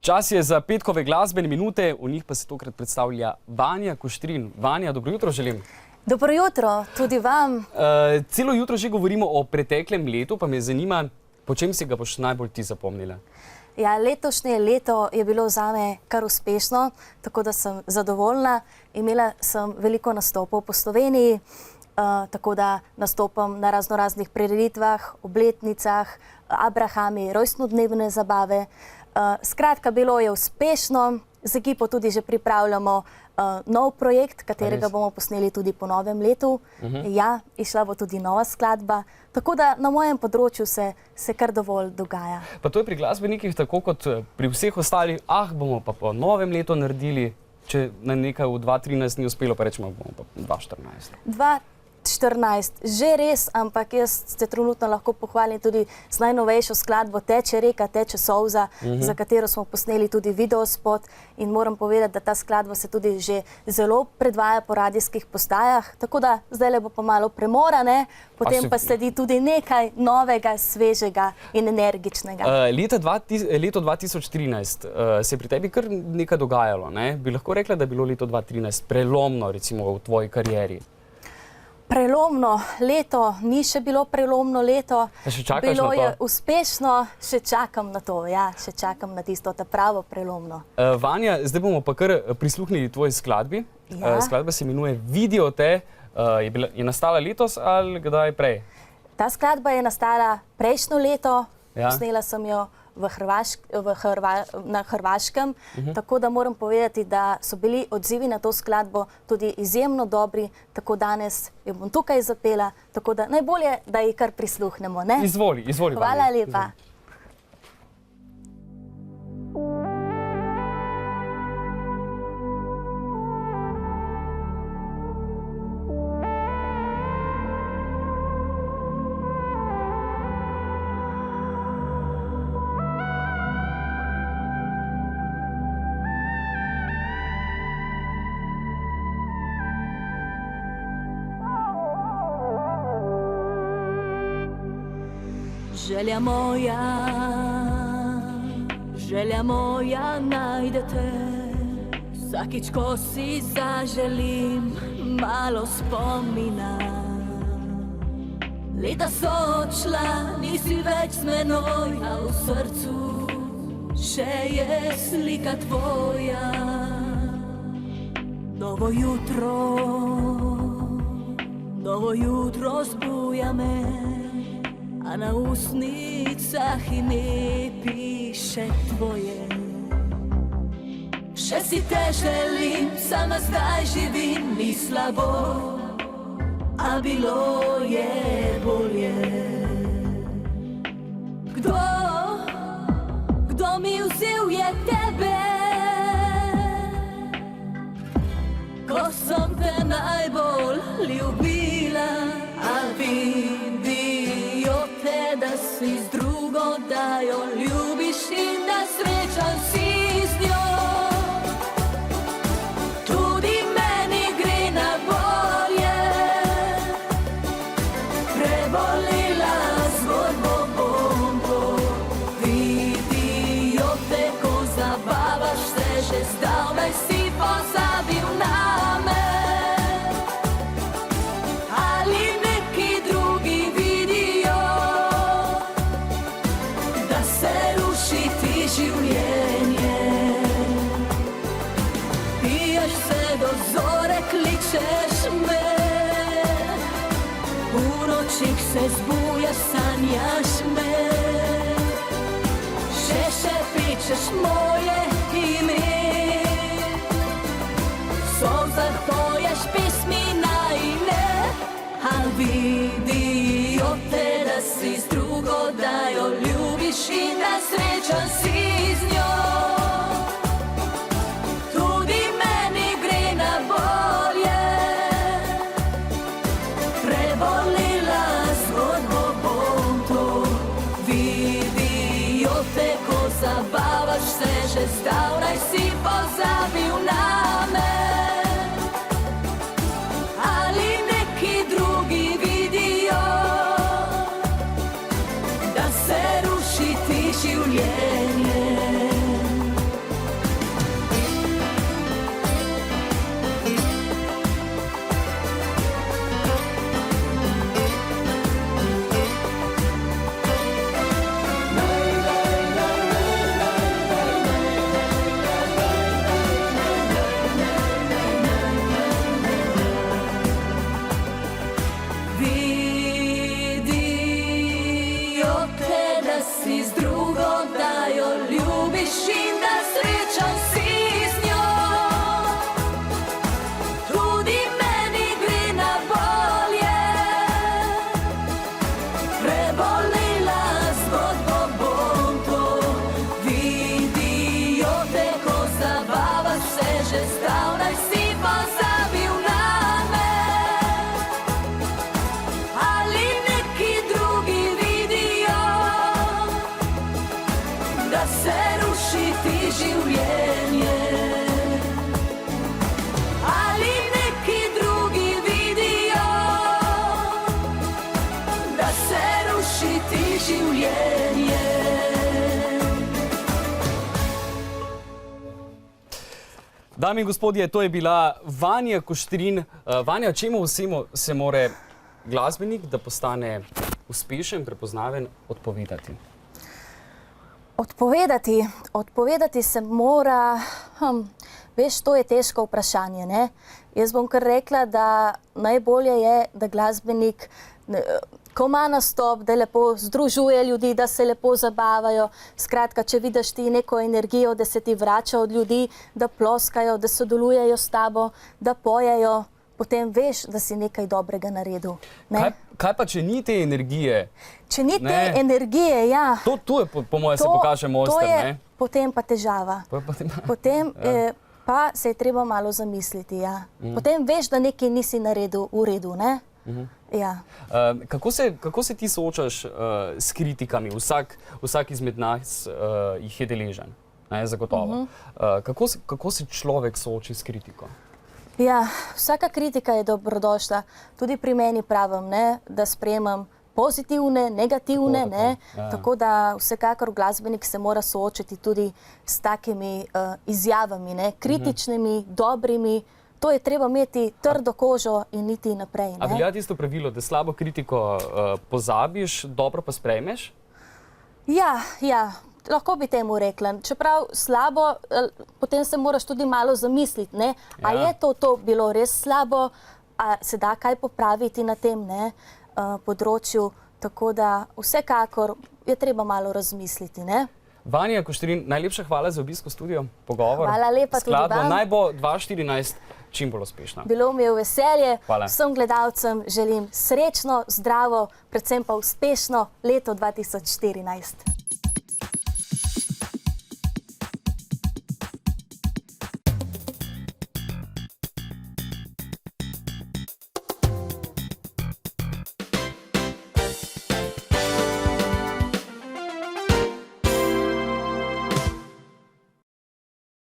Čas je za petkove glasbene minute, v njih pa se tokrat predstavlja Vanja Kuštrin. Vanja, dobro jutro želim. Dobro jutro, tudi vam. Celo jutro že govorimo o preteklem letu, pa me zanima, po čem si ga boš najbolj ti zapomnila? Ja, letošnje leto je bilo zame kar uspešno, tako da sem zadovoljna. Imela sem veliko nastopov po Sloveniji, tako da nastopam na raznoraznih prireditvah, obletnicah, abrahami, rojstnodnevne zabave. Skratka, bilo je uspešno, z ekipo tudi že pripravljamo nov projekt, katerega bomo posneli tudi po novem letu. Ja, išla bo tudi nova skladba, tako da na mojem področju se kar dovolj dogaja. Pa to je pri glasbenikih tako kot pri vseh ostalih, bomo pa po novem letu naredili, če na nekaj v 2013 ni uspelo, pa rečemo, bomo pa 2014. 2014, že res, ampak jaz se trenutno lahko pohvalim tudi z najnovejšo skladbo Teče reka, teče solza, za katero smo posneli tudi videospot in moram povedati, da ta skladba se tudi že zelo predvaja po radijskih postajah, tako da zdaj bo pa malo premora, ne? Potem pa sledi tudi nekaj novega, svežega in energičnega. Leto 2013 se je pri tebi kar nekaj dogajalo, ne? Bi lahko rekla, da je bilo leto 2013 prelomno, recimo v tvoji karieri? Prelomno leto, ni še bilo prelomno leto, bilo je uspešno, še čakam na to, ja, še čakam na tisto, ta pravo prelomno. Vanja, zdaj bomo pa kar prisluhnili tvoji skladbi. Skladba se imenuje Vidijo te, je nastala letos ali kdaj prej? Ta skladba je nastala prejšnjo leto, posnela sem jo na Hrvaškem, tako da moram povedati, da so bili odzivi na to skladbo tudi izjemno dobri, tako danes jo bom tukaj zapela, tako da najbolje, da ji kar prisluhnemo, ne? Izvoli, Vanja. Hvala lepa. Želja moja najde te, vsakič, ko si zaželim malo spomina. Leta so odšla, nisi več z menoj, a v srcu še je slika tvoja. Novo jutro zbuja me, a na usnicah ime piše tvoje. Še si te želim, sama zdaj živim, ni slabo, a bilo je bolje. Kdo mi vzel je tebe, ko sem te najbolj ljubila, a vidijo te, da si z drugo, da jo ljubiš in da srečan si z njo. Tudi meni gre na bolje, prebolila zgodbo bom to. Vidijo te, ko zabavaš se, že zdavnaj si pozabil name. Kličeš me, v nočih se zbujaš, sanjaš me, še šepičeš moje ime, v solzah poješ pesmi najine, a vidijo te, da si z drugo, da jo ljubiš in da srečan si z njo. Zabavaš se, že zdavnaj si pozabil name. Ali neki drugi vidijo, da se ruši ti življenje. Dame in gospodje, to je bila Vanja Kuštrin. Vanja, čemu vsemu se more glasbenik, da postane uspešen, prepoznaven, odpovedati? Odpovedati se mora, veš, to je težko vprašanje, ne? Jaz bom kar rekla, da najbolje je, da glasbenik, ko ima nastop, da lepo združuje ljudi, da se lepo zabavajo. Skratka, če vidiš ti neko energijo, da se ti vrača od ljudi, da ploskajo, da sodelujejo s tabo, da pojejo, potem veš, da si nekaj dobrega naredil. Ne? Kaj pa, če ni te energije? Če ni te energije, ja. To je, po mojem, se pokaže mojster, ne? To je potem pa težava. Potem pa se je treba malo zamisliti, ja. Potem veš, da nekaj nisi naredil v redu, ne? Ja. Kako se ti soočaš s kritikami? Vsak izmed nas jih je deležen, zagotovo. Kako se človek sooči s kritiko? Ja, vsaka kritika je dobrodošla. Tudi pri meni pravim, ne, da sprejemam pozitivne, negativne, ne. Tako da vsekakor glasbenik se mora soočiti tudi s takimi izjavami, ne, kritičnimi, dobrimi. To je treba imeti trdo kožo in iti naprej. A velja tisto pravilo, da slabo kritiko pozabiš, dobro pa sprejmeš? Ja, lahko bi temu rekla. Čeprav slabo, potem se moraš tudi malo zamisliti, ne? A je to bilo res slabo, a se da kaj popraviti na tem, ne, področju. Tako da vsekakor je treba malo razmisliti, ne? Vanja Kuštrin, najlepša hvala za obisk v studiu, pogovor. Hvala lepa tudi vam. Skladba naj bo 2014 čim bolj uspešna. Bilo mi je veselje. Hvala. Vsem gledalcem želim srečno, zdravo, predvsem pa uspešno leto 2014.